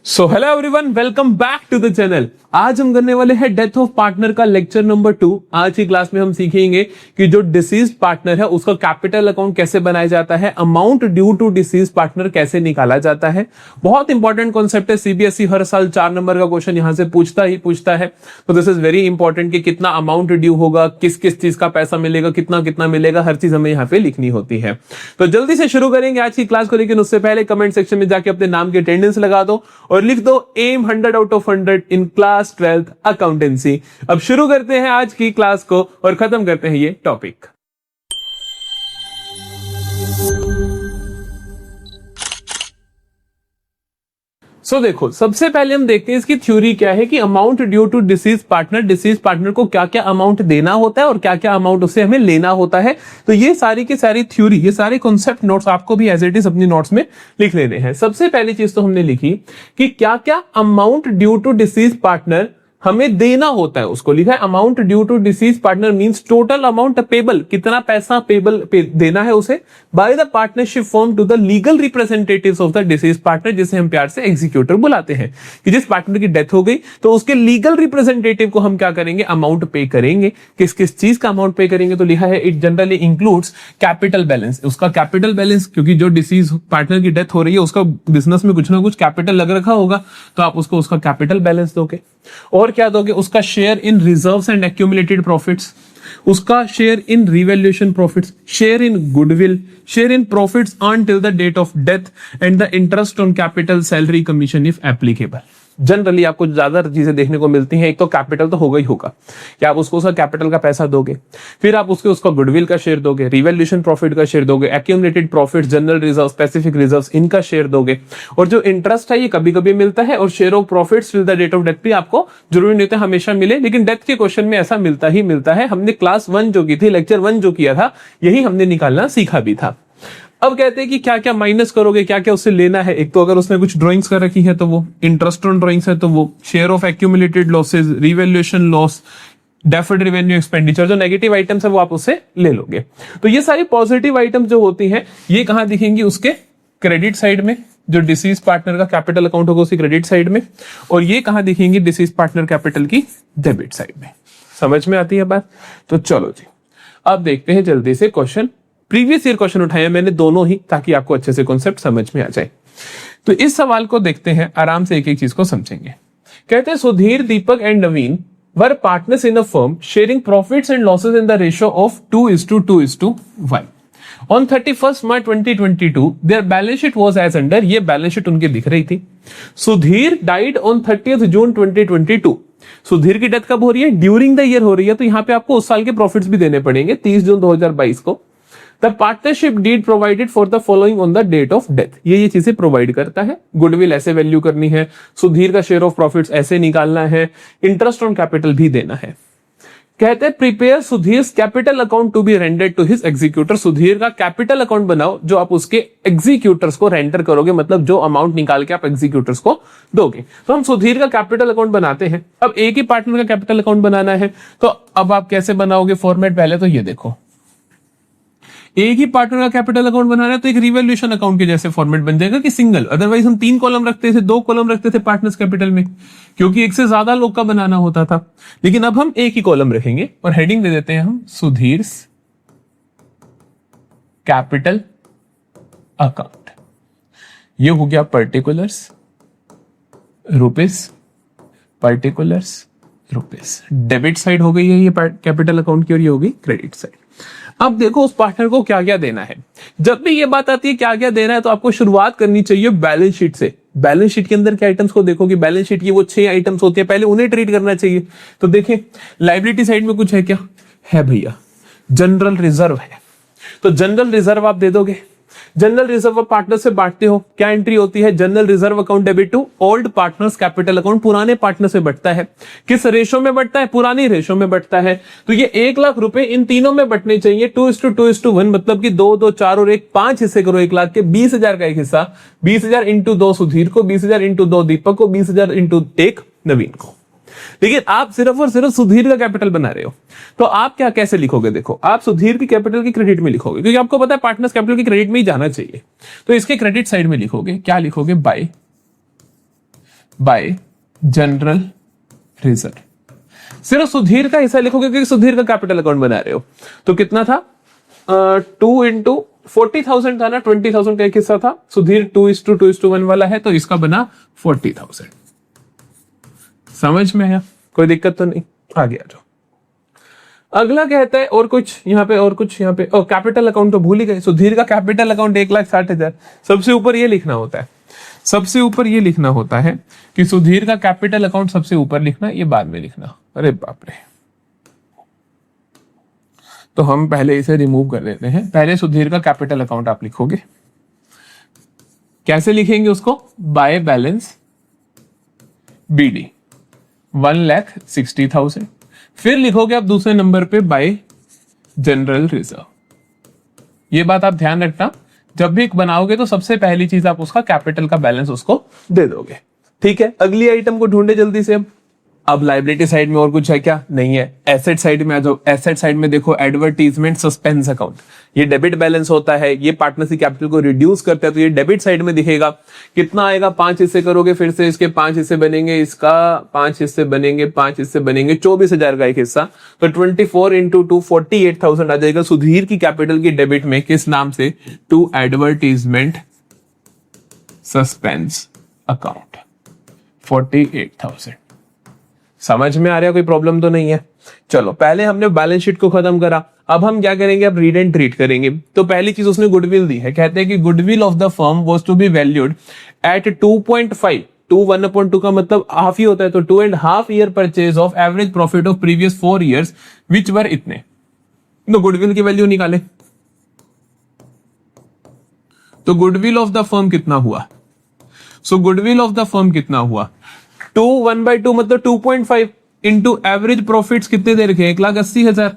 So hello everyone, welcome back to the channel. आज हम करने वाले हैं डेथ ऑफ पार्टनर का लेक्चर नंबर 2। आज की क्लास में हम सीखेंगे कि जो डिसीज्ड पार्टनर है उसका कैपिटल अकाउंट कैसे बनाया जाता है, amount due to deceased partner कैसे निकाला जाता है। बहुत इंपॉर्टेंट कॉन्सेप्ट है। सीबीएसई हर साल 4 नंबर का क्वेश्चन यहां से पूछता है। तो दिस इज वेरी इंपॉर्टेंट कि कितना अमाउंट ड्यू होगा, किस किस चीज का पैसा मिलेगा, कितना कितना मिलेगा, हर चीज हमें यहाँ पे लिखनी होती है। तो जल्दी से शुरू करेंगे आज की क्लास को, लेकिन उससे पहले कमेंट सेक्शन में जाके अपने नाम की अटेंडेंस लगा दो और लिख दो aim 100 out of 100 in class 12th accountancy. अब शुरू करते हैं आज की क्लास को और खत्म करते हैं ये टॉपिक। देखो, सबसे पहले हम देखते हैं इसकी थ्योरी क्या है कि amount due to deceased partner को क्या क्या अमाउंट देना होता है और क्या क्या अमाउंट उससे हमें लेना होता है। तो ये सारी की सारी थ्योरी, ये सारे कॉन्सेप्ट नोट्स आपको भी एज इट इज अपनी नोट्स में लिख लेने हैं। सबसे पहली चीज तो हमने लिखी कि क्या क्या amount due to deceased partner हमें देना होता है। उसको लिखा है amount due to deceased partner means total amount payable, कितना पैसा पेबल देना है उसे by the partnership firm to the legal representatives of the deceased partner, जिसे हम प्यार से एग्जीक्यूटर बुलाते हैं। कि जिस पार्टनर की डेथ हो गई तो उसके लीगल रिप्रेजेंटेटिव को हम क्या करेंगे, अमाउंट पे करेंगे। किस किस चीज का अमाउंट पे करेंगे, तो लिखा है it generally includes capital balance. उसका कैपिटल बैलेंस, क्योंकि जो डिसीज पार्टनर की डेथ हो रही है उसका बिजनेस में कुछ ना कुछ कैपिटल लग रखा होगा, तो आप उसको उसका कैपिटल बैलेंस दोगे। और क्या दोगे, उसका share in reserves and accumulated profits, उसका share in revaluation profits, share in goodwill, share in profits earn till the date of death and the interest on capital, salary, commission if applicable. Generally आपको ज्यादा चीजें देखने को मिलती हैं। एक तो कैपिटल तो होगा ही होगा कि आप उसको उसका कैपिटल का पैसा दोगे, फिर आप उसका गुडविल का शेयर दोगे, रिवैल्यूएशन प्रॉफिट का शेयर दोगे, accumulated profit, general reserve, specific reserve, इनका शेयर दोगे। और जो इंटरेस्ट है ये कभी कभी मिलता है, और share of profits till the date of death भी आपको जरूरी नहीं होता हमेशा मिले, लेकिन डेथ के क्वेश्चन में ऐसा मिलता ही मिलता है। हमने क्लास 1 जो की थी, लेक्चर 1 जो किया था, यही हमने निकालना सीखा भी था। अब कहते हैं कि क्या क्या माइनस करोगे, क्या क्या उससे लेना है। एक तो अगर उसने कुछ ड्राइंग्स कर रखी है तो वो, इंटरेस्ट ऑन ड्राइंग्स है तो वो, share of accumulated losses, revaluation loss, deferred revenue expenditure, जो नेगेटिव आइटम्स है वो आप उससे ले लोगे। तो ये सारी पॉजिटिव आइटम्स जो होती हैं ये कहां दिखेंगी, उसके क्रेडिट साइड में। जो डिसीज पार्टनर का कैपिटल अकाउंट होगा उसकी क्रेडिट साइड में, और ये कहां दिखेंगी, डिसीज पार्टनर कैपिटल की डेबिट साइड में। समझ में आती है बात? तो चलो जी, अब देखते हैं जल्दी से क्वेश्चन। प्रीवियस ईयर क्वेश्चन उठाए मैंने दोनों ही, ताकि आपको अच्छे से कॉन्सेप्ट समझ में आ जाए। तो इस सवाल को देखते हैं, आराम से एक एक चीज को समझेंगे। कहते हैं Sudhir, Deepak and Naveen were partners in a firm sharing profits and losses in the ratio of 2:2:1। On 31st March 2022 their balance sheet was as under. ये बैलेंस शीट उनकी दिख रही थी। Sudhir died on 30th June 2022। Sudhir की डेथ कब हो रही है, ड्यूरिंग द ईयर हो रही है, तो यहां पे आपको उस साल के प्रॉफिट्स भी देने पड़ेंगे, 30 जून 2022 को। The partnership deed provided for the following on the date of death। ये चीजें प्रोवाइड करता है। गुडविल ऐसे वैल्यू करनी है, सुधीर का शेयर ऑफ प्रॉफिट्स ऐसे निकालना है, इंटरेस्ट ऑन कैपिटल भी देना है। कहते हैं prepare Sudhir capital account to be rendered to his executor. Sudhir का कैपिटल अकाउंट बनाओ जो आप उसके एग्जीक्यूटर्स को रेंडर करोगे, मतलब जो अमाउंट निकाल के आप एग्जीक्यूटर्स को दोगे। तो हम सुधीर का कैपिटल अकाउंट बनाते हैं। अब एक ही पार्टनर का कैपिटल अकाउंट बनाना है, तो अब आप कैसे बनाओगे फॉर्मेट, पहले तो ये देखो, एक ही पार्टनर का कैपिटल अकाउंट बनाना है तो एक रिवैल्यूएशन अकाउंट के जैसे फॉर्मेट बन जाएगा कि सिंगल। अदरवाइज हम 3 कॉलम रखते थे, 2 कॉलम रखते थे पार्टनर्स कैपिटल में, क्योंकि एक से ज्यादा लोग का बनाना होता था। लेकिन अब हम एक ही कॉलम रखेंगे और हेडिंग दे देते हैं हम सुधीर कैपिटल अकाउंट। ये हो गया particulars rupees, particulars rupees. Debit side हो गई है ये कैपिटल अकाउंट की, और ये होगी क्रेडिट साइड। अब देखो उस पार्टनर को क्या क्या देना है। जब भी ये बात आती है क्या क्या देना है, तो आपको शुरुआत करनी चाहिए बैलेंस शीट से। बैलेंस शीट के अंदर क्या आइटम्स को देखोगे, बैलेंस शीट की वो 6 आइटम्स होती है, पहले उन्हें ट्रीट करना चाहिए। तो देखें लायबिलिटी साइड में कुछ है क्या, है भैया, जनरल रिजर्व है, तो जनरल रिजर्व आप दे दोगे। जनरल रिजर्व आप पार्टनर से बांटते हो, क्या एंट्री होती है, general reserve account debit to old partners capital account. पुराने पार्टनर से बढ़ता है, किस रेशो में बढ़ता है, पुरानी रेशो में बढ़ता है। तो ये 1 लाख रुपए इन तीनों में बटने चाहिए, 2:2:1, मतलब कि 2, 2, 4 और 1, 5 हिस्से करो 1 लाख के। 20,000 का एक हिस्सा, 20,000 इंटू 2 सुधीर को, 20,000 इंटू 2 दीपक को, 20,000 इंटू 1 नवीन को। लेकिन आप सिर्फ और सिर्फ सुधीर का कैपिटल बना रहे हो, तो आप क्या कैसे लिखोगे, देखो आप सुधीर की कैपिटल की क्रेडिट में लिखोगे, क्योंकि आपको पता है पार्टनर्स कैपिटल की क्रेडिट में ही जाना चाहिए। तो इसके क्रेडिट साइड में लिखोगे, क्या लिखोगे, बाय बाय जनरल रिजर्व। सिर्फ सुधीर का हिस्सा लिखोगे क्योंकि सुधीर का कैपिटल अकाउंट बना रहे हो। तो कितना था, 2 इंटू 40,000 था ना, 20,000 का एक हिस्सा था। सुधीर 2:1 वाला है तो इसका बना 40,000। समझ में आया, कोई दिक्कत तो नहीं, आगे आ जाओ। अगला कहता है और कुछ यहाँ पे, और कुछ यहाँ पे, और कैपिटल अकाउंट तो भूल ही गए। सुधीर का कैपिटल अकाउंट 1,60,000। सबसे ऊपर ये लिखना होता है, सबसे ऊपर ये लिखना होता है कि सुधीर का कैपिटल अकाउंट सबसे ऊपर लिखना, ये बाद में लिखना। अरे बाप रे, तो हम पहले इसे रिमूव कर देते हैं। पहले सुधीर का कैपिटल अकाउंट आप लिखोगे, कैसे लिखेंगे उसको, बाय बैलेंस बीडी 1,60,000। फिर लिखोगे आप दूसरे नंबर पे बाय जनरल रिजर्व। ये बात आप ध्यान रखना, जब भी बनाओगे तो सबसे पहली चीज आप उसका कैपिटल का बैलेंस उसको दे दोगे। ठीक है, अगली आइटम को ढूंढे जल्दी से। अब लाइबिलिटी साइड में और कुछ है क्या, नहीं है। एसेट साइड में आ जाओ। एसेट साइड में देखो, एडवर्टीजमेंट सस्पेंस अकाउंट, ये डेबिट बैलेंस होता है, ये पार्टनरशिप कैपिटल को रिड्यूस करता है, तो ये डेबिट साइड में दिखेगा। कितना आएगा, 5 हिस्से करोगे, फिर से इसके 5 हिस्से बनेंगे, इसका 5 हिस्से बनेंगे, 5 हिस्से बनेंगे, 24,000 का एक हिस्सा। तो 24 इंटू 2 48,000 आ जाएगा सुधीर की कैपिटल की डेबिट में। किस नाम से, टू एडवर्टीजमेंट सस्पेंस अकाउंट 48,000। समझ में आ रहा है, कोई प्रॉब्लम तो नहीं है। चलो, पहले हमने बैलेंस शीट को खत्म करा, अब हम क्या करेंगे, अब रीड एंड ट्रीट करेंगे। तो पहली चीज उसने गुडविल दी है, कहते हैं कि goodwill of the firm was to be valued at 2.5। 1/2 का मतलब हाफ ही होता है, तो 2.5 year purchase of average profit of previous 4 years which were इतने। तो गुडविल की वैल्यू निकाले, तो गुडविल ऑफ द फर्म कितना हुआ, सो गुडविल ऑफ द फर्म कितना हुआ, 1/2 मतलब 2.5 इंटू एवरेज प्रॉफिट्स कितने दे रखे, 1,80,000।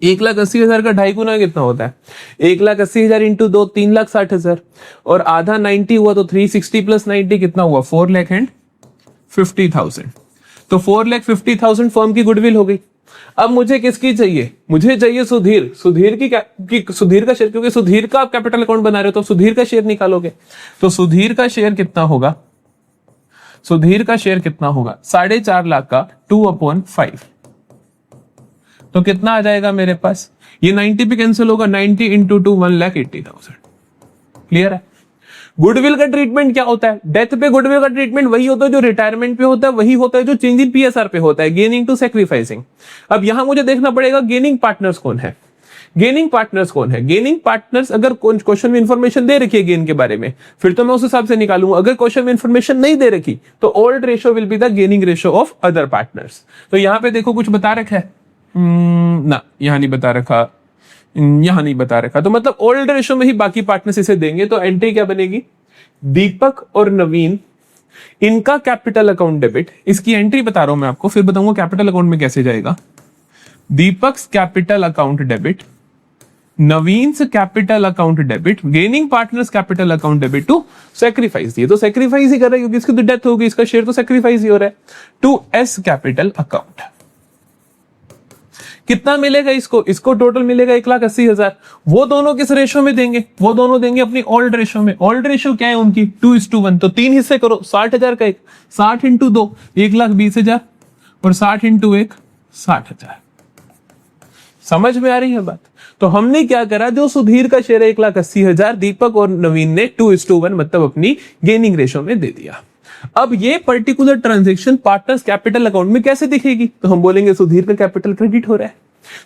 1,80,000 का 2.5 गुना कितना होता है, 1,80,000 इंटू 2 3,60,000, और आधा 90 हुआ तो 360 प्लस 90 कितना हुआ, 4,50,000। तो 4,50,000 फर्म की गुडविल हो गई। अब मुझे किसकी चाहिए, मुझे चाहिए सुधीर। सुधीर सुधीर का शेयर, क्योंकि सुधीर का आप कैपिटल अकाउंट बना रहे हो तो सुधीर का शेयर निकालोगे। तो सुधीर का शेयर कितना होगा, सुधीर का शेयर कितना होगा, 4.5 लाख का 2/5। तो कितना आ जाएगा मेरे पास, ये 90 पे कैंसिल होगा, 90 इंटू 2 1,80,000। क्लियर है। गुडविल का ट्रीटमेंट क्या होता है, डेथ पे गुडविल का ट्रीटमेंट वही होता है जो रिटायरमेंट पे होता है, वही होता है जो चेंज इन पीएसआर पे होता है, गेनिंग टू सैक्रिफाइसिंग। अब यहां मुझे देखना पड़ेगा गेनिंग पार्टनर्स कौन है, गेनिंग पार्टनर्स कौन है। गेनिंग पार्टनर्स अगर क्वेश्चन में इंफॉर्मेशन दे रखी है गेन के बारे में, फिर तो मैं उस हिसाब से निकालूंगा। अगर क्वेश्चन में इंफॉर्मेशन नहीं दे रखी तो old ratio will be the gaining ratio of other partners. तो यहां पे देखो कुछ बता रखा है, ना यहां नहीं बता रखा, यहां नहीं बता रखा, तो मतलब ओल्ड रेशियो में ही बाकी पार्टनर्स इसे देंगे। तो एंट्री क्या बनेगी, दीपक और नवीन इनका कैपिटल अकाउंट डेबिट, इसकी एंट्री बता रहा हूं मैं आपको, फिर बताऊंगा कैपिटल अकाउंट में कैसे जाएगा। Deepak capital account debit, Naveen's capital account debit, gaining partners capital account debit to sacrifice. ये तो सैक्रिफाइस ही कर रहा है क्योंकि इसकी तो डेथ होगी, इसका शेयर तो सैक्रिफाइस ही हो रहा है। टू एस कैपिटल अकाउंट कितना मिलेगा इसको, इसको टोटल मिलेगा 1,80,000। वो दोनों किस रेशो में देंगे, वो दोनों देंगे अपनी ओल्ड रेशो में। ओल्ड रेशो क्या है उनकी, 2:1। तो 3 हिस्से करो, 60,000 का एक, 60 इंटू 2 1,20,000, और 60 इंटू 1 60,000। समझ में आ रही है बात। तो हमने क्या करा, जो सुधीर का शेयर है 1,80,000, दीपक और नवीन ने 2:1 मतलब अपनी गेनिंग रेशो में दे दिया। अब ये particular transaction partners capital account में कैसे दिखेगी, तो हम बोलेंगे सुधीर का कैपिटल क्रेडिट हो रहा है,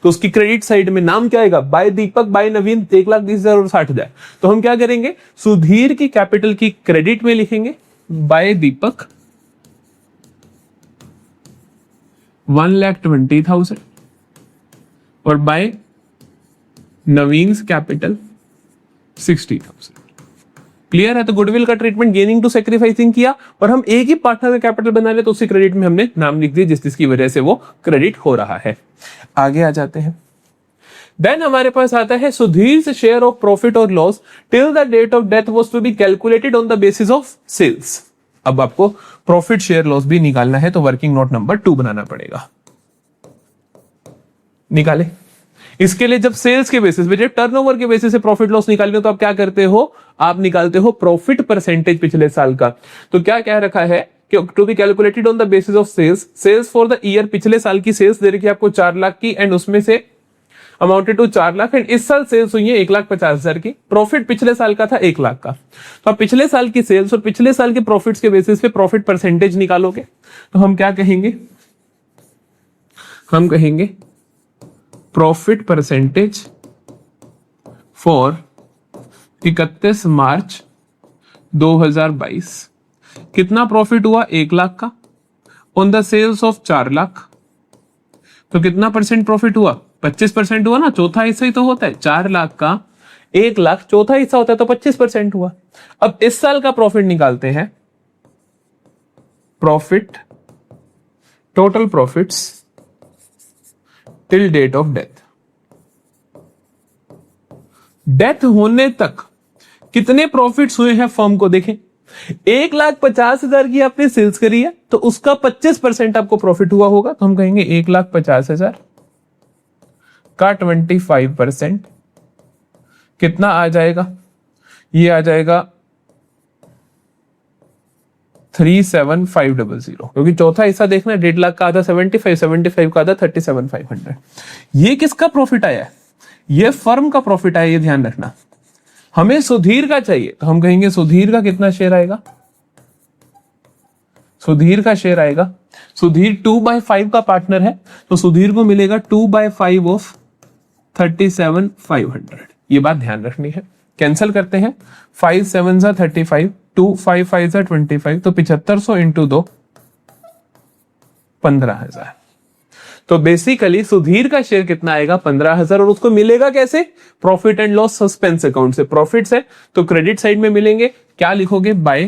तो उसकी क्रेडिट साइड में नाम क्या आएगा, बाय दीपक बाय नवीन 1,20,000 और 60,000। तो हम क्या करेंगे, सुधीर की कैपिटल की क्रेडिट में लिखेंगे बाय दीपक 1,20,000 और बाय नवीन कैपिटल 60,000। क्लियर है। तो गुडविल का ट्रीटमेंट गेनिंग टू सैक्रिफाइसिंग किया, और हम एक ही पार्टनर का कैपिटल बना ले तो उसी क्रेडिट में हमने नाम लिख दिया जिसकी वजह से वो क्रेडिट हो रहा है। आगे आ जाते हैं। देन हमारे पास आता है सुधीर शेयर ऑफ प्रॉफिट और loss till the date of death was to be calculated on the basis of sales. अब आपको प्रॉफिट शेयर लॉस भी निकालना है, तो वर्किंग नोट नंबर 2 बनाना पड़ेगा। निकाले, इसके लिए जब सेल्स के बेसिस पे, जब टर्नओवर के बेसिस से प्रॉफिट लॉस निकालनी हो तो आप क्या करते हो, आप निकालते हो प्रॉफिट परसेंटेज पिछले साल का। तो क्या कह रखा है कि to be calculated on the basis of sales for the year, पिछले साल की सेल्स दे रखी है आपको 4 लाख की, एंड उसमें से अमाउंटेड टू 4 लाख, एंड इस साल सेल्स हुई है 1,50,000 की, प्रॉफिट पिछले साल का था 1 लाख का। तो आप पिछले साल की सेल्स और पिछले साल के प्रॉफिट्स के बेसिस पे प्रॉफिट परसेंटेज निकालोगे। तो हम क्या कहेंगे, हम कहेंगे प्रॉफिट परसेंटेज फॉर 31 मार्च 2022। कितना प्रॉफिट हुआ, 1 लाख का, on the sales of 4 lakh. तो कितना परसेंट प्रॉफिट हुआ, 25% हुआ ना, चौथा हिस्सा ही तो होता है। 4 लाख का 1 लाख चौथा हिस्सा होता है, तो 25% हुआ। अब इस साल का प्रॉफिट निकालते हैं, profit, total profits till date of death. Death होने तक कितने प्रॉफिट्स हुए हैं फर्म को, देखें 1,50,000 की आपने सेल्स करी है, तो उसका 25% आपको प्रॉफिट हुआ होगा। तो हम कहेंगे 1,50,000 का 25% कितना आ जाएगा, ये आ जाएगा 37,500, क्योंकि चौथा हिस्सा देखना 1.5 लाख का आधा 75 का आधा 37,500। ये किसका प्रॉफिट आया है, ये फर्म का प्रॉफिट आया, ये ध्यान रखना। हमें सुधीर का चाहिए, तो हम कहेंगे सुधीर का कितना शेयर आएगा, सुधीर का शेयर आएगा, सुधीर 2/5 का पार्टनर है, तो सुधीर को मिलेगा 2/5 ऑफ 37,500। ये बात ध्यान रखनी है। कैंसिल करते हैं, 5 7 जा 35, 2 5 5 जा 25, तो 7500 इंटू 2 15,000। तो बेसिकली सुधीर का शेयर कितना आएगा, 15,000, और उसको मिलेगा कैसे, profit and loss suspense account से। प्रॉफिट्स है तो क्रेडिट साइड में मिलेंगे, क्या लिखोगे, by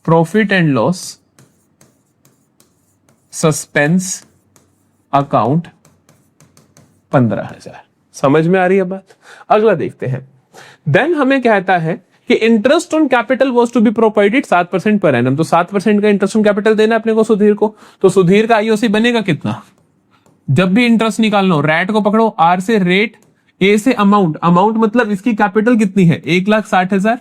profit and loss suspense account 15,000। समझ में आ रही है बात। अगला देखते हैं। देन हमें कहता है कि interest on capital was to be provided 7% per annum. तो 7% का इंटरेस्ट ऑन कैपिटल देना अपने को सुधीर को। तो सुधीर का आईओसी बनेगा कितना, जब भी इंटरेस्ट निकालना हो, रैट को पकड़ो, आर से रेट, ए से अमाउंट, अमाउंट मतलब इसकी कैपिटल कितनी है 1,60,000,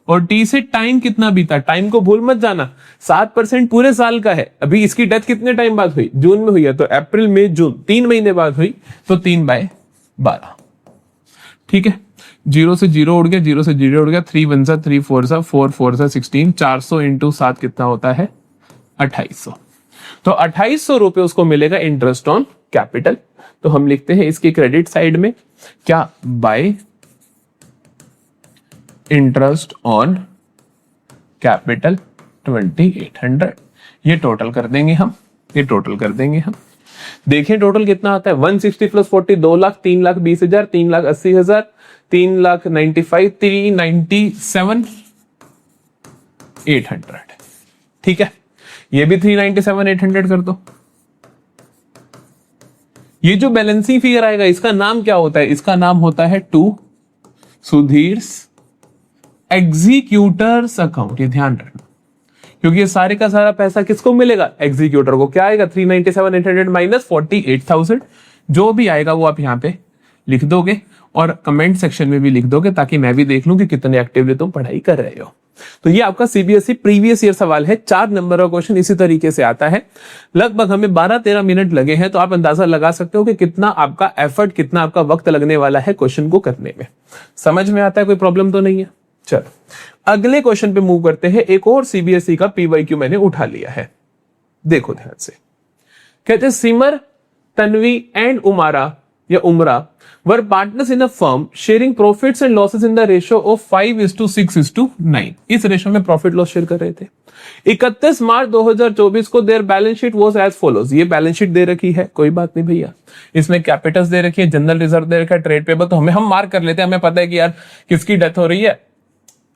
और टी से टाइम कितना बीता, टाइम को भूल मत जाना, 7% पूरे साल का है। अभी इसकी डेथ कितने टाइम बाद हुई, जून में हुई है, तो अप्रैल मई जून 3 महीने बाद हुई, तो 3/12। ठीक है, 0 से 0 उड़ गया, 0 से 0 उड़ गया, 3 1 जा 3 4 जा 4 4 जा 16, 400 इंटू 7 कितना होता है 2800। तो 2800 रुपए उसको मिलेगा इंटरेस्ट ऑन कैपिटल। तो हम लिखते हैं इसकी क्रेडिट साइड में क्या, बाय इंटरेस्ट ऑन कैपिटल 2800। ये टोटल कर देंगे हम, ये टोटल कर देंगे हम। देखिए टोटल कितना आता है, 160 प्लस 40 2 लाख, 3,20,000, 3,80,000, 3,95,000, 397,800। ठीक है, ये भी 397,800 कर दो। ये जो बैलेंसिंग फिगर आएगा इसका नाम क्या होता है, इसका नाम होता है टू सुधीर्स एग्जीक्यूटर्स अकाउंट। ये ध्यान रखना, क्योंकि ये सारे का सारा पैसा किसको मिलेगा, एग्जीक्यूटर को। क्या आएगा 397,800 माइनस 48,000, जो भी आएगा वो आप यहाँ पे लिख दोगे और कमेंट सेक्शन में भी लिख दोगे, ताकि मैं भी देख लूं कि कितने एक्टिवली तुम पढ़ाई कर रहे हो। तो ये आपका सीबीएसई प्रीवियस ईयर सवाल है, 4 नंबर का क्वेश्चन इसी तरीके से आता है। लगभग हमें 12-13 मिनट लगे हैं, तो आप अंदाजा लगा सकते हो कि कितना आपका एफर्ट, कितना आपका वक्त लगने वाला है क्वेश्चन को करने में। समझ में आता है, कोई प्रॉब्लम तो नहीं है। चलो अगले क्वेश्चन पे मूव करते हैं। एक और सीबीएसई का पीवाईक्यू मैंने उठा लिया है, देखो ध्यान से। कहते हैं सिमर, तन्वी एंड उमारा या उमरा वर partners in a firm sharing profits and losses in the ratio of 5:6:9। इस रेशियो में प्रॉफिट लॉस शेयर कर रहे थे। 31 मार्च 2024 को their balance sheet was as follows. ये बैलेंस शीट दे रखी है, कोई बात नहीं भैया, इसमें कैपिटल्स दे रखी है, जनरल रिजर्व दे रखा है, ट्रेड पेबल तो हम मार्क कर लेते हैं। हमें पता है कि यार किसकी डेथ हो रही है,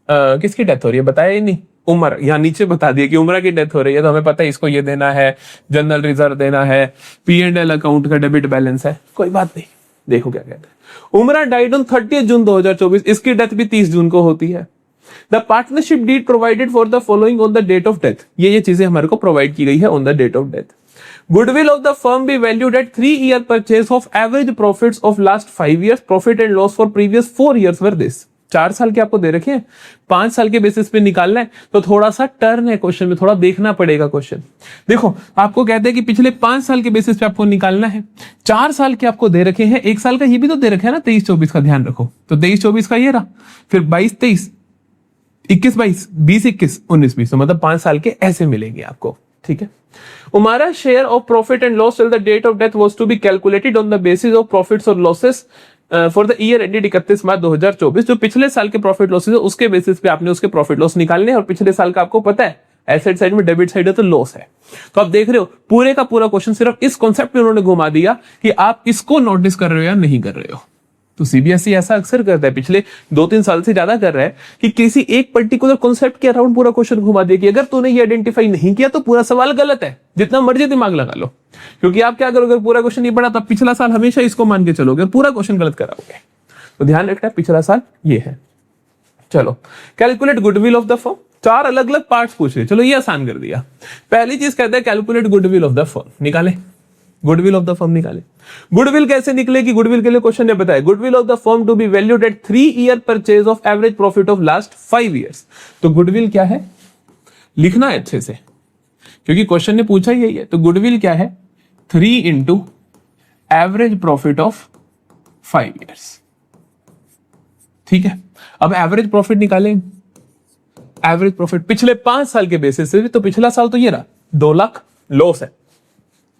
किसकी डेथ हो रही है बताया ही नहीं, उमर, यहाँ नीचे बता दिया कि उमरा की डेथ हो रही है, तो हमें पता है इसको ये देना है, जनरल रिजर्व देना है, P&L अकाउंट का डेबिट बैलेंस है, कोई बात नहीं। देखो क्या कहते हैं, उमरा डाइड ऑन 30 जून 2024, इसकी डेथ भी 30 जून को होती है। The partnership deed provided for the following on the date of death. ये चीजें हमारे को प्रोवाइड की गई है on the date of death. Goodwill of the firm be valued at 3-year purchase of average profits of last 5 years, profit and loss for previous 4 years were this. 4 साल के आपको दे रखे हैं, 5 साल के बेसिस पे निकालना है, तो थोड़ा सा टर्न है क्वेश्चन में, थोड़ा देखना पड़ेगा क्वेश्चन। देखो आपको कहते हैं कि पिछले 5 साल के बेसिस पे आपको निकालना है, 4 साल के आपको दे रखे हैं, 1 साल का ये भी तो दे रखे है ना, 23-24 का ध्यान रखो, तो 23-24 का ये रहा, फिर 22-23, 21-22, 20-21, 19-20, तो मतलब 5 साल के ऐसे मिलेंगे आपको, ठीक है। Umara share of profit and loss till the date of death was to be calculated on the basis of profits और losses for the year ended 31 March 2024। जो पिछले साल के प्रॉफिट लॉसेस है उसके बेसिस पे आपने उसके प्रॉफिट लॉस निकालने हैं, और पिछले साल का आपको पता है एसेट साइड में डेबिट साइड है तो लॉस है। तो आप देख रहे हो पूरे का पूरा क्वेश्चन सिर्फ इस कॉन्सेप्ट में उन्होंने घुमा दिया कि आप इसको नोटिस कर रहे हो या नहीं कर रहे हो। तो सीबीएसई ऐसा अक्सर करता है, पिछले 2-3 साल से ज्यादा कर रहा है कि किसी एक पर्टिकुलर कॉन्सेप्ट के अराउंड पूरा क्वेश्चन घुमा दे कि अगर तूने ये आइडेंटिफाई नहीं किया तो पूरा सवाल गलत है, जितना मर्जी दिमाग लगा लो। क्योंकि आप क्या करोगे, पूरा क्वेश्चन नहीं पढ़ा तब पिछला साल हमेशा इसको मान के चलोगे, पूरा क्वेश्चन गलत कराओगे। तो ध्यान रखना पिछला साल ये है। चलो calculate goodwill of the firm, 4 अलग अलग पार्ट्स पूछ रहे, चलो ये आसान कर दिया। पहली चीज कहते हैं calculate goodwill of the firm, निकाले गुडविल ऑफ द फर्म निकाले। गुडविल कैसे निकलेगी, गुडविल के लिए क्वेश्चन ने बताया goodwill of the firm to be valued at 3-year purchase of average profit of last 5 years। तो गुडविल क्या है लिखना है अच्छे से, क्योंकि क्वेश्चन ने पूछा ही यही है। तो गुडविल क्या है, 3 into average profit of 5 years, ठीक है। अब एवरेज प्रॉफिट निकालें, एवरेज प्रॉफिट पिछले 5 साल के बेसिस से, तो पिछला साल तो ये रहा 2 लाख, लॉस है,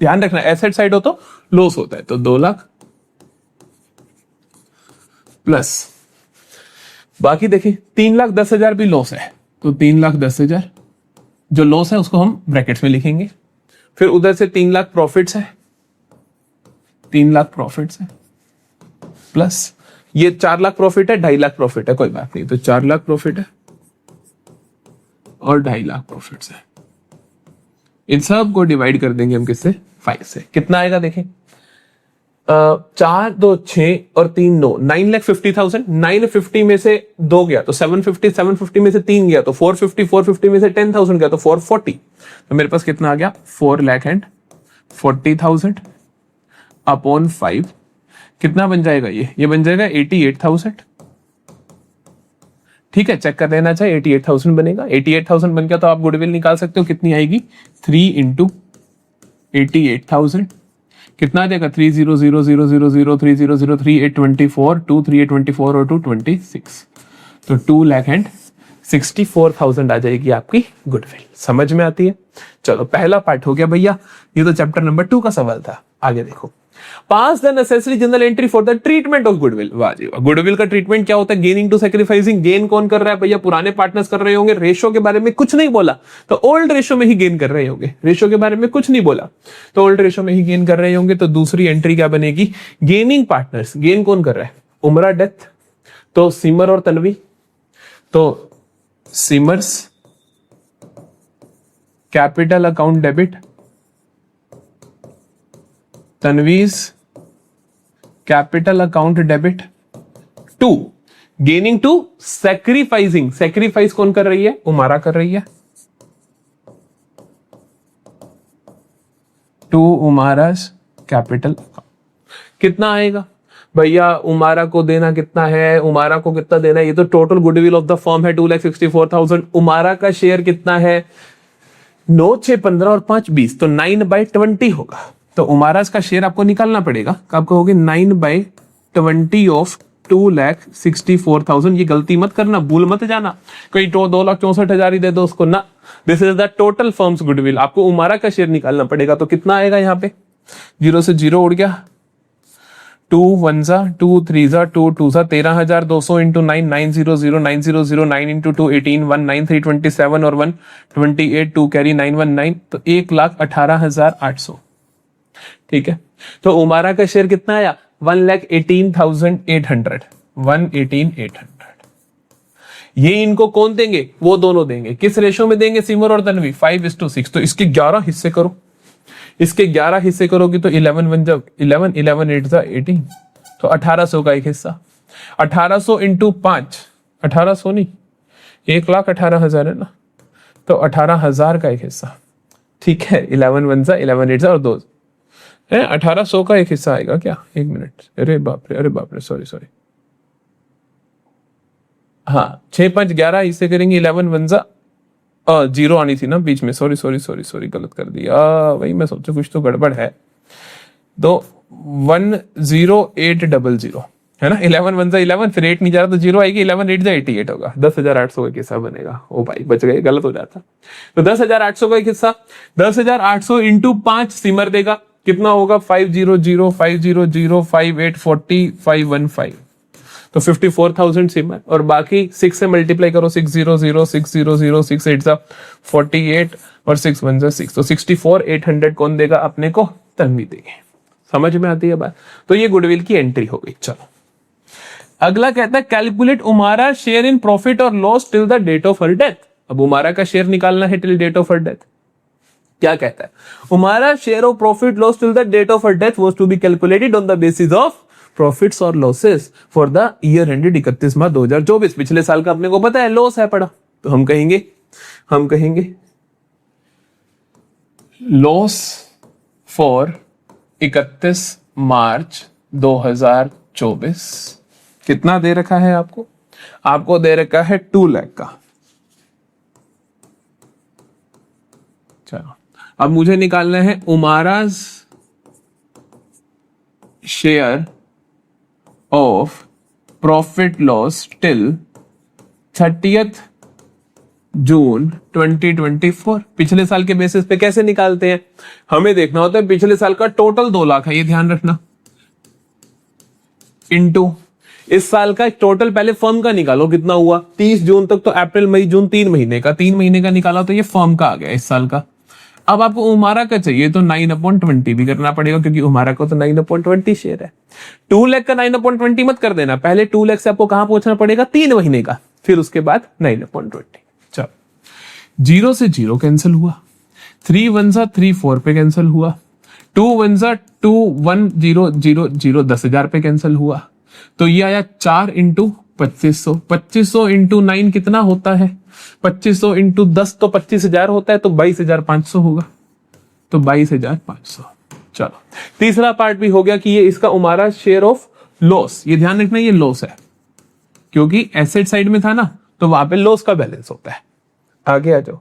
ध्यान रखना एसेट साइड हो तो लॉस होता है, तो 2 लाख प्लस बाकी देखिए 3,10,000 भी लॉस है, तो 3,10,000 जो लॉस है उसको हम ब्रैकेट्स में लिखेंगे। फिर उधर से 3 लाख प्रॉफिट्स है, 3 लाख प्रॉफिट्स है, प्लस ये 4 लाख प्रॉफिट है, 2.5 लाख प्रॉफिट है, कोई बात नहीं, तो 4 लाख प्रॉफिट है और 2.5 लाख प्रॉफिट्स है। इन सब को डिवाइड कर देंगे हम किससे, 5 से। कितना आएगा देखें, 4 2 6 और 3 9, 9,50,000। 950 में से 2 गया तो 750, 750 में से 3 गया तो 450, 450 में से 10,000 गया तो 440। तो मेरे पास कितना आ गया, 4,40,000 अपॉन 5, कितना बन जाएगा ये बन जाएगा 88,000, ठीक है। चेक कर लेना चाहिए, 88,000 बनेगा। 88,000 बन गया तो आप गुडविल निकाल सकते हो, कितनी आएगी 3 into 88,000, कितना आ जाएगा 3,0,0,0,0,0,3,0,0,3,824, 2,3,824 और 2,26, तो 2,64,000 आ जाएगी आपकी गुडविल। समझ में आती है। चलो पहला पार्ट हो गया भैया, ये तो चैप्टर नंबर 2 का सवाल था। आगे देखो, pass the necessary journal entry for the treatment of goodwill. वाह जी वाह, गुडविल का ट्रीटमेंट क्या होता है, गेनिंग टू सैक्रिफाइसिंग। गेन कौन कर रहा है भैया, पुराने पार्टनर्स कर रहे होंगे। रेशो के बारे में कुछ नहीं बोला तो ओल्ड रेशो में ही गेन कर रहे होंगे, रेशो के बारे में कुछ नहीं बोला तो ओल्ड रेशो में ही गेन कर रहे होंगे। तो दूसरी एंट्री क्या बनेगी, गेनिंग पार्टनर्स। गेन कौन कर रहा है, उमरा डेथ, तो सिमर और तन्वी, तो Simar's capital account debit, Tanvi's capital account debit. 2 gaining to sacrificing. Sacrifice कौन कर रही है, उमारा कर रही है। 2 उमारास कैपिटल अकाउंट। कितना आएगा भैया, उमारा को देना कितना है, उमारा को कितना देना है, ये तो total goodwill of the firm है 2,64,000। उमारा का शेयर कितना है, 9 6 15 और 5 20, तो 9/20 होगा। तो उमारास का शेयर आपको निकालना पड़ेगा, आप कहोगे 9/20 ऑफ 2,64,000। ये गलती मत करना, भूल मत जाना कहीं तो 2,64,000 ही दे दो उसको ना। This is the total firms goodwill. आपको उमारा का शेयर निकालना पड़ेगा, तो कितना आएगा यहाँ पे, 0 से 0 उड़ गया, 2 1 2 3 2 2 13,200 इंटू 9 900 900 9 इंटू 2 18 19327 और 128 2 कैरी 919, तो 1,18,800। ठीक है, तो उमारा का शेयर कितना आया, 1,18,800, 118,800। ये इनको कौन देंगे, वो दोनों देंगे। किस रेशो में देंगे, सिमर और तन्वी 5:6। तो इसके 11 हिस्से करो, इसके 11 हिस्से करोगे तो 11 बन जाओ, 11 11 8 18, तो 1,800 का एक हिस्सा। 1,800 इंटू 5, 1,800 नहीं, 1,18,000 है ना, तो 18,000 का एक हिस्सा। ठीक है, 11 वन सा 11 एट और 2 है, 1800 का एक हिस्सा आएगा क्या? एक मिनट, अरे बाप रे, सॉरी। हाँ, 6 5 11 इससे करेंगे 11 वन सा 0 आनी थी ना बीच में, सॉरी गलत कर दिया, वही मैं सोचा कुछ तो गड़बड़ है। तो 10800 है ना, 11 वन सा 11, फिर 8 नहीं जा रहा तो 0 आएगी, 11 8 जा 88 होगा, 10,800 का हिस्सा बनेगा। ओ भाई बच गए, गलत हो जाता। तो 10,800 का एक हिस्सा, 10,800 इंटू 5 सिमर देगा, कितना होगा? 500 500 58 40 515, तो 54,000 सिमर। और बाकी 6 से मल्टीप्लाई करो, 600 600 6 8 सा 48 और 6 1 सा 6, तो 64,800 कौन देगा अपने को? तन्वी देगी। समझ में आती है बात? तो ये गुडविल की एंट्री हो गई। चलो अगला कहता है calculate Umara share in profit और loss till the date of her death. अब उमारा का शेयर निकालना है till date of her death. क्या कहता है? Umara share of profit loss till the date of her death was to be calculated on the basis of profits और losses for the year ended 31 March 2024। पिछले साल का अपने को पता है लॉस है पड़ा, तो हम कहेंगे लॉस फॉर 31 मार्च 2024 कितना दे रखा है आपको? आपको दे रखा है 2 लाख का। चलो अब मुझे निकालना है Umara's share of profit loss till 30th June 2024। पिछले साल के बेसिस पे कैसे निकालते हैं? हमें देखना होता है पिछले साल का टोटल 2 लाख है, ये ध्यान रखना, इनटू इस साल का टोटल पहले फर्म का निकालो कितना हुआ 30 जून तक, तो अप्रैल मई जून 3 महीने का, 3 महीने का निकाला तो ये फर्म का आ गया इस साल का। अब आपको उमारा का चाहिए तो 9/20 भी करना पड़ेगा, क्योंकि उमारा को तो 9/20 शेयर है। 2 लाख का 9/20 मत कर देना, पहले 2 लाख से आपको कहां पहुंचना पड़ेगा? 3 महीने का, फिर उसके बाद 9/20। चलो 0 से 0 कैंसिल हुआ, 3 1 सा 3 4 पे कैंसिल हुआ, 2 1 सा 2 1 0 0 0 10,000 पे कैंसिल हुआ। तो ये आया 4 इंटू 2500, 2500 इंटू 9 कितना होता है? 2500 इंटू 10 तो 25,000 होता है, तो 22,500 होगा, तो 22,500। चलो तीसरा पार्ट भी हो गया कि ये इसका उमारा शेयर ऑफ लॉस, ये ध्यान रखना ये लॉस है, क्योंकि एसेट साइड में था ना, तो वहां पे लॉस का बैलेंस होता है। आगे आ जाओ।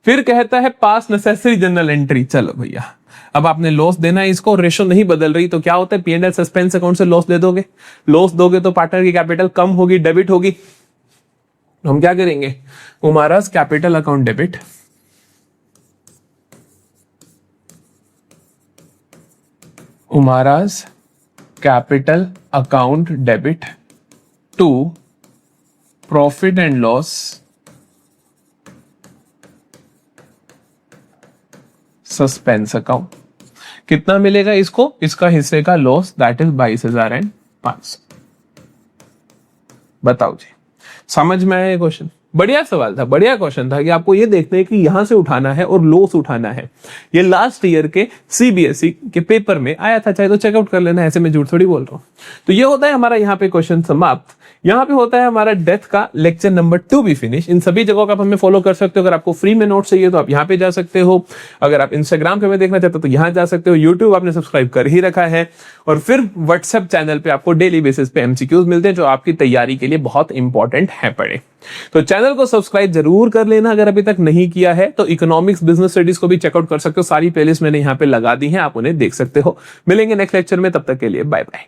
फिर कहता है पास नेसेसरी जनरल एंट्री। चलो भैया अब आपने लॉस देना है, इसको रेशो नहीं बदल रही, तो क्या होता है P&L सस्पेंस अकाउंट से लॉस दे दोगे, लॉस दोगे तो पार्टनर की कैपिटल कम होगी, डेबिट होगी, तो हम क्या करेंगे? Umara's capital account debit, Umara's capital account debit to profit and loss suspense account. कितना मिलेगा इसको? इसका हिस्से का लॉस, दैट इज 22,500। बताओ जी, समझ में आया ये क्वेश्चन? बढ़िया सवाल था, बढ़िया क्वेश्चन था कि आपको ये देखना है कि यहां से उठाना है और लॉस उठाना है। ये लास्ट ईयर के CBSE के पेपर में आया था, चाहे तो चेकआउट कर लेना, ऐसे मैं झूठ थोड़ी बोल रहा हूं। तो ये होता है हमारा यहाँ पे क्वेश्चन समाप्त। यहाँ पे होता है हमारा डेथ का लेक्चर नंबर 2 भी फिनिश। इन सभी जगहों का आप हमें फॉलो कर सकते हो। अगर आपको फ्री में नोट चाहिए तो आप यहाँ पे जा सकते हो, अगर आप इंस्टाग्राम पे हमें देखना चाहते हो तो यहाँ जा सकते हो, यूट्यूब आपने सब्सक्राइब कर ही रखा है, और फिर व्हाट्सएप चैनल पे आपको डेली बेसिस पे MCQs मिलते हैं जो आपकी तैयारी के लिए बहुत इंपॉर्टेंट है पड़े। तो चैनल को सब्सक्राइब जरूर कर लेना अगर अभी तक नहीं किया है। तो इकोनॉमिक्स बिजनेस स्टडीज को भी चेकआउट कर सकते हो, सारी प्लेलिस्ट मैंने यहाँ पे लगा दी है, आप उन्हें देख सकते हो। मिलेंगे नेक्स्ट लेक्चर में, तब तक के लिए बाय बाय।